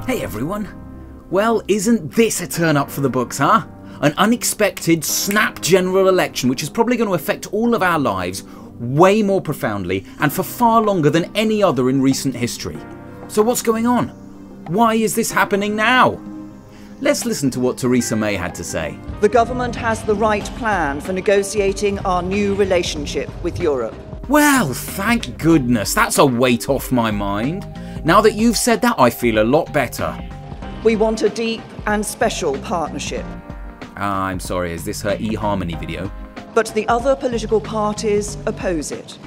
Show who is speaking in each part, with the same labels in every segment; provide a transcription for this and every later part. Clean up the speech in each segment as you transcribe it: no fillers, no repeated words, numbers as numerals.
Speaker 1: Hey everyone. Well, isn't this a turn up for the books, huh? An unexpected snap general election which is probably going to affect all of our lives way more profoundly and for far longer than any other in recent history. So what's going on? Why is this happening now? Let's listen to what Theresa May had to say.
Speaker 2: The government has the right plan for negotiating our new relationship with Europe.
Speaker 1: Well, thank goodness, that's a weight off my mind. Now that you've said that, I feel a lot better.
Speaker 2: We want a deep and special partnership.
Speaker 1: I'm sorry, is this her eHarmony video?
Speaker 2: But the other political parties oppose it.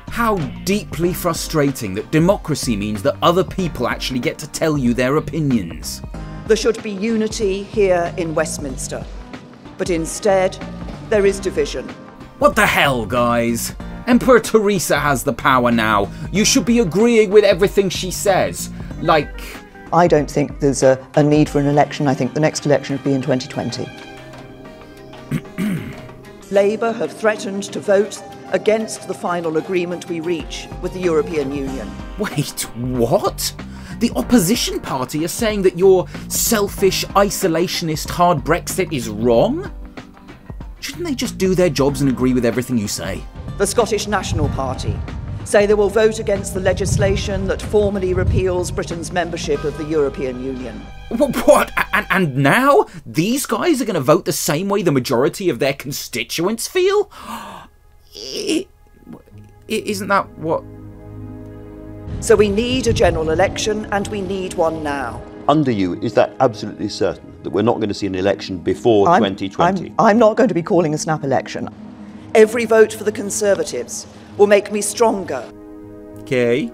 Speaker 1: How deeply frustrating that democracy means that other people actually get to tell you their opinions.
Speaker 2: There should be unity here in Westminster. But instead, there is division.
Speaker 1: What the hell, guys? Emperor Teresa has the power now. You should be agreeing with everything she says. Like...
Speaker 2: I don't think there's a need for an election. I think the next election would be in 2020. Labour have threatened to vote against the final agreement we reach with the European Union.
Speaker 1: Wait, what? The opposition party are saying that your selfish, isolationist hard Brexit is wrong? Shouldn't they just do their jobs and agree with everything you say?
Speaker 2: The Scottish National Party say they will vote against the legislation that formally repeals Britain's membership of the European Union.
Speaker 1: What? And now? These guys are going to vote the same way the majority of their constituents feel? Isn't that what...
Speaker 2: So we need a general election, and we need one now.
Speaker 3: Under you, is that absolutely certain that we're not going to see an election before 2020?
Speaker 2: I'm not going to be calling a snap election. Every vote for the Conservatives will make me stronger.
Speaker 1: Okay.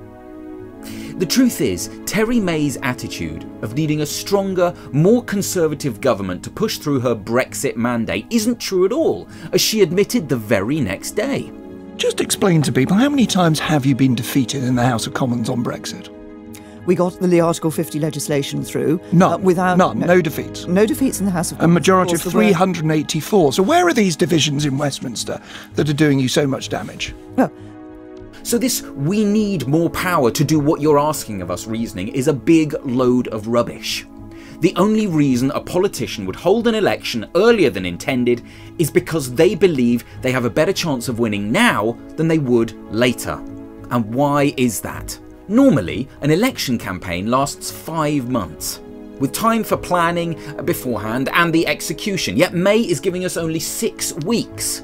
Speaker 1: The truth is, Theresa May's attitude of needing a stronger, more conservative government to push through her Brexit mandate isn't true at all, as she admitted the very next day.
Speaker 4: Just explain to people, how many times have you been defeated in the House of Commons on Brexit?
Speaker 2: We got the Article 50 legislation through.
Speaker 4: None.
Speaker 2: None.
Speaker 4: No defeats.
Speaker 2: No defeats in the House of Commons.
Speaker 4: A majority of 384. So where are these divisions in Westminster that are doing you so much damage?
Speaker 2: Well,
Speaker 1: so this "we need more power to do what you're asking of us" reasoning is a big load of rubbish. The only reason a politician would hold an election earlier than intended is because they believe they have a better chance of winning now than they would later. And why is that? Normally, an election campaign lasts 5 months, with time for planning beforehand and the execution, yet May is giving us only 6 weeks.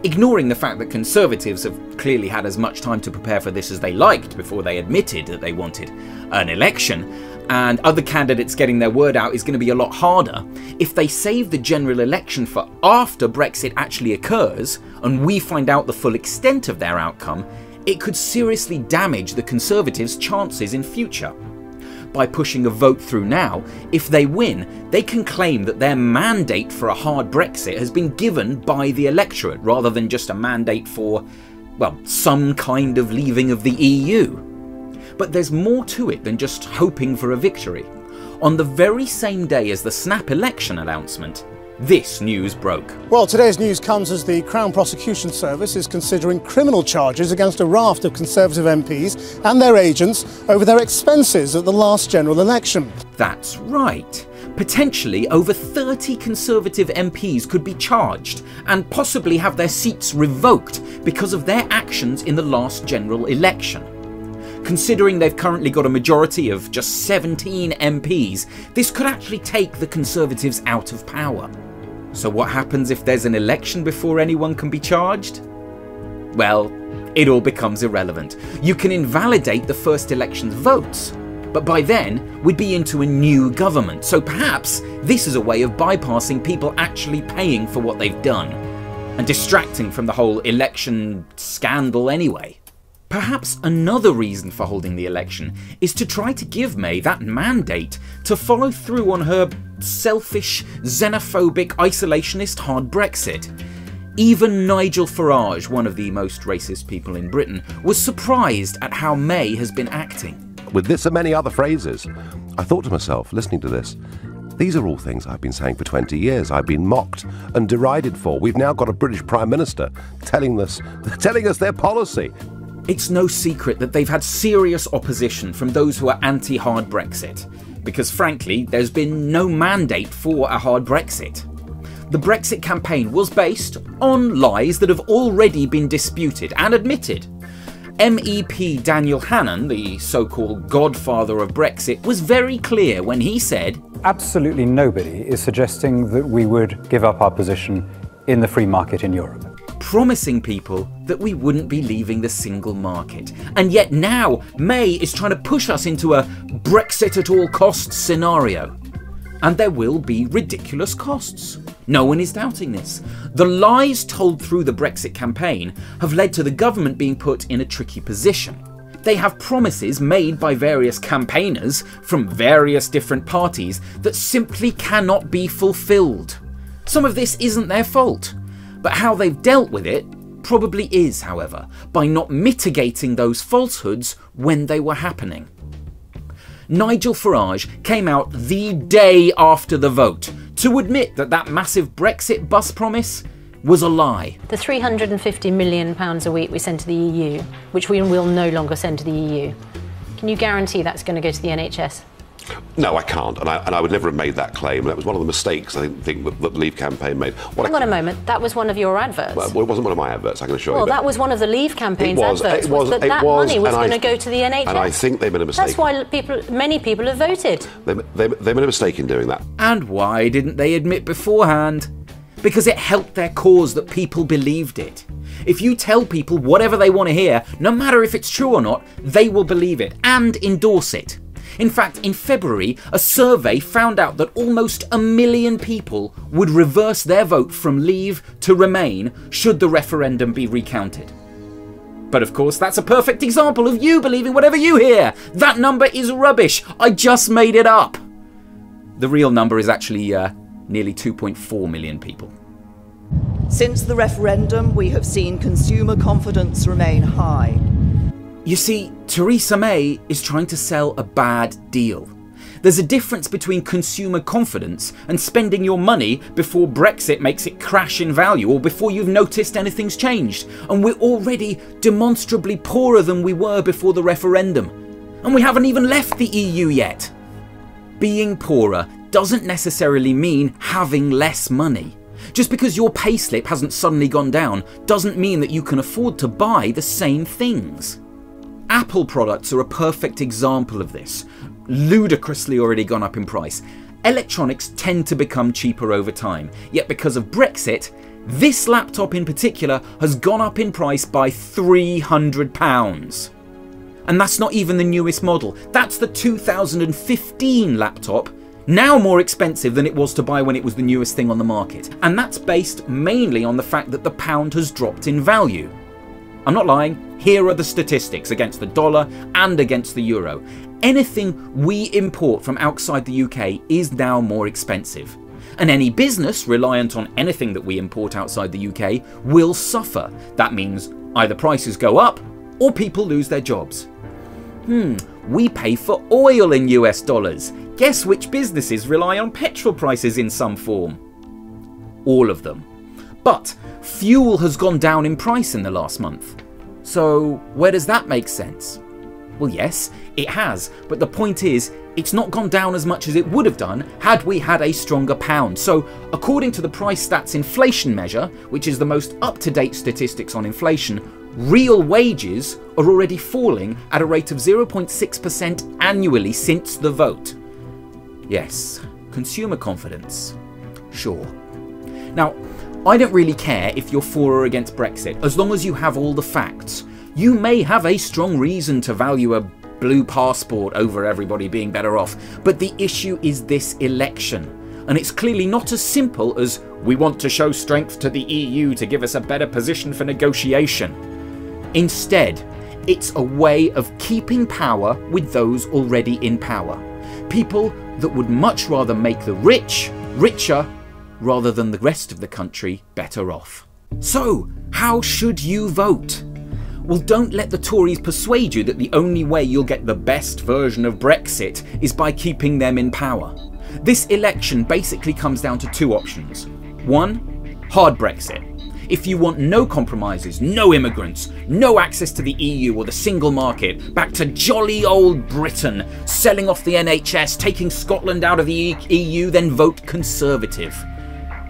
Speaker 1: Ignoring the fact that Conservatives have clearly had as much time to prepare for this as they liked before they admitted that they wanted an election, and other candidates getting their word out is going to be a lot harder, if they save the general election for after Brexit actually occurs and we find out the full extent of their outcome, it could seriously damage the Conservatives' chances in future. By pushing a vote through now, if they win, they can claim that their mandate for a hard Brexit has been given by the electorate rather than just a mandate for, well, some kind of leaving of the EU. But there's more to it than just hoping for a victory. On the very same day as the snap election announcement, this news broke.
Speaker 5: Well, today's news comes as the Crown Prosecution Service is considering criminal charges against a raft of Conservative MPs and their agents over their expenses at the last general election.
Speaker 1: That's right. Potentially over 30 Conservative MPs could be charged and possibly have their seats revoked because of their actions in the last general election. Considering they've currently got a majority of just 17 MPs, this could actually take the Conservatives out of power. So what happens if there's an election before anyone can be charged? Well, it all becomes irrelevant. You can invalidate the first election's votes, but by then we'd be into a new government, so perhaps this is a way of bypassing people actually paying for what they've done, and distracting from the whole election scandal anyway. Perhaps another reason for holding the election is to try to give May that mandate to follow through on her selfish, xenophobic, isolationist hard Brexit. Even Nigel Farage, one of the most racist people in Britain, was surprised at how May has been acting.
Speaker 6: With this and many other phrases, I thought to myself, listening to this, these are all things I've been saying for 20 years. I've been mocked and derided for. We've now got a British Prime Minister telling us their policy.
Speaker 1: It's no secret that they've had serious opposition from those who are anti-hard Brexit. because frankly, there's been no mandate for a hard Brexit. The Brexit campaign was based on lies that have already been disputed and admitted. MEP Daniel Hannan, the so-called godfather of Brexit, was very clear when he said,
Speaker 7: absolutely nobody is suggesting that we would give up our position in the free market in Europe.
Speaker 1: Promising people that we wouldn't be leaving the single market. And yet now, May is trying to push us into a Brexit at all costs scenario. And there will be ridiculous costs. No one is doubting this. The lies told through the Brexit campaign have led to the government being put in a tricky position. They have promises made by various campaigners from various different parties that simply cannot be fulfilled. Some of this isn't their fault, but how they've dealt with it probably is, however, by not mitigating those falsehoods when they were happening. Nigel Farage came out the day after the vote to admit that that massive Brexit bus promise was a lie.
Speaker 8: The £350 million a week we send to the EU, which we will no longer send to the EU, can you guarantee that's going to go to the NHS?
Speaker 6: No, I can't, and I would never have made that claim. That was one of the mistakes I think that the Leave campaign made.
Speaker 8: Hang on a moment, that was one of your adverts.
Speaker 6: Well, it wasn't one of my adverts, I can assure you.
Speaker 8: Well, that was one of the Leave campaign's adverts, that money was going to go to the NHS.
Speaker 6: And I think they made a mistake.
Speaker 8: That's why many people have voted.
Speaker 6: They made a mistake in doing that.
Speaker 1: And why didn't they admit beforehand? Because it helped their cause that people believed it. If you tell people whatever they want to hear, no matter if it's true or not, they will believe it and endorse it. In fact, in February, a survey found out that almost 1 million people would reverse their vote from Leave to Remain should the referendum be recounted. But of course, that's a perfect example of you believing whatever you hear. That number is rubbish. I just made it up. The real number is actually nearly 2.4 million people.
Speaker 2: Since the referendum, we have seen consumer confidence remain high.
Speaker 1: You see, Theresa May is trying to sell a bad deal. There's a difference between consumer confidence and spending your money before Brexit makes it crash in value or before you've noticed anything's changed. And we're already demonstrably poorer than we were before the referendum. And we haven't even left the EU yet. Being poorer doesn't necessarily mean having less money. Just because your payslip hasn't suddenly gone down doesn't mean that you can afford to buy the same things. Apple products are a perfect example of this, ludicrously already gone up in price. Electronics tend to become cheaper over time, yet because of Brexit, this laptop in particular has gone up in price by £300. And that's not even the newest model, that's the 2015 laptop, now more expensive than it was to buy when it was the newest thing on the market. And that's based mainly on the fact that the pound has dropped in value. I'm not lying, here are the statistics against the dollar and against the euro. Anything we import from outside the UK is now more expensive. And any business reliant on anything that we import outside the UK will suffer. That means either prices go up or people lose their jobs. We pay for oil in US dollars. Guess which businesses rely on petrol prices in some form? All of them. But fuel has gone down in price in the last month. So where does that make sense? Well, yes, it has, but the point is, it's not gone down as much as it would have done had we had a stronger pound. So according to the Price Stats inflation measure, which is the most up-to-date statistics on inflation, real wages are already falling at a rate of 0.6% annually since the vote. Yes, consumer confidence. Sure. Now, I don't really care if you're for or against Brexit, as long as you have all the facts. You may have a strong reason to value a blue passport over everybody being better off, but the issue is this election. And it's clearly not as simple as, we want to show strength to the EU to give us a better position for negotiation. Instead, it's a way of keeping power with those already in power. People that would much rather make the rich richer rather than the rest of the country better off. So, how should you vote? Well, don't let the Tories persuade you that the only way you'll get the best version of Brexit is by keeping them in power. This election basically comes down to two options. One, hard Brexit. If you want no compromises, no immigrants, no access to the EU or the single market, back to jolly old Britain, selling off the NHS, taking Scotland out of the EU, then vote Conservative.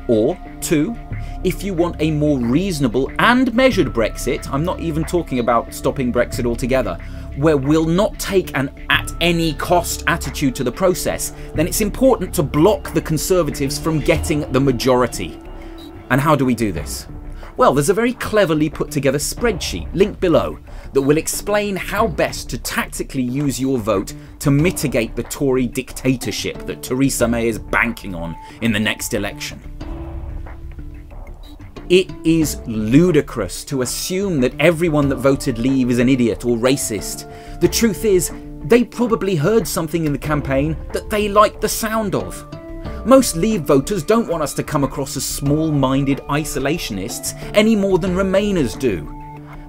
Speaker 1: Or 2, if you want a more reasonable and measured Brexit, I'm not even talking about stopping Brexit altogether, where we'll not take an at-any-cost attitude to the process, then it's important to block the Conservatives from getting the majority. And how do we do this? Well, there's a very cleverly put together spreadsheet, linked below, that will explain how best to tactically use your vote to mitigate the Tory dictatorship that Theresa May is banking on in the next election. It is ludicrous to assume that everyone that voted Leave is an idiot or racist. The truth is, they probably heard something in the campaign that they liked the sound of. Most Leave voters don't want us to come across as small-minded isolationists any more than Remainers do.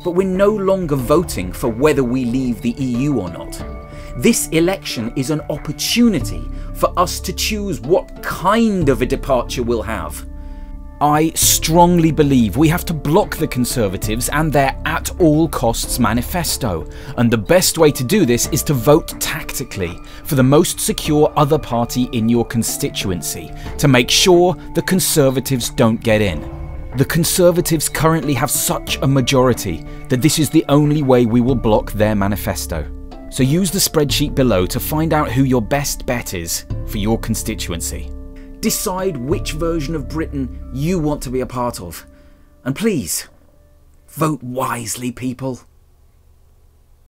Speaker 1: But we're no longer voting for whether we leave the EU or not. This election is an opportunity for us to choose what kind of a departure we'll have. I strongly believe we have to block the Conservatives and their at-all-costs manifesto, and the best way to do this is to vote tactically for the most secure other party in your constituency, to make sure the Conservatives don't get in. The Conservatives currently have such a majority that this is the only way we will block their manifesto. So use the spreadsheet below to find out who your best bet is for your constituency. Decide which version of Britain you want to be a part of. And please, vote wisely, people.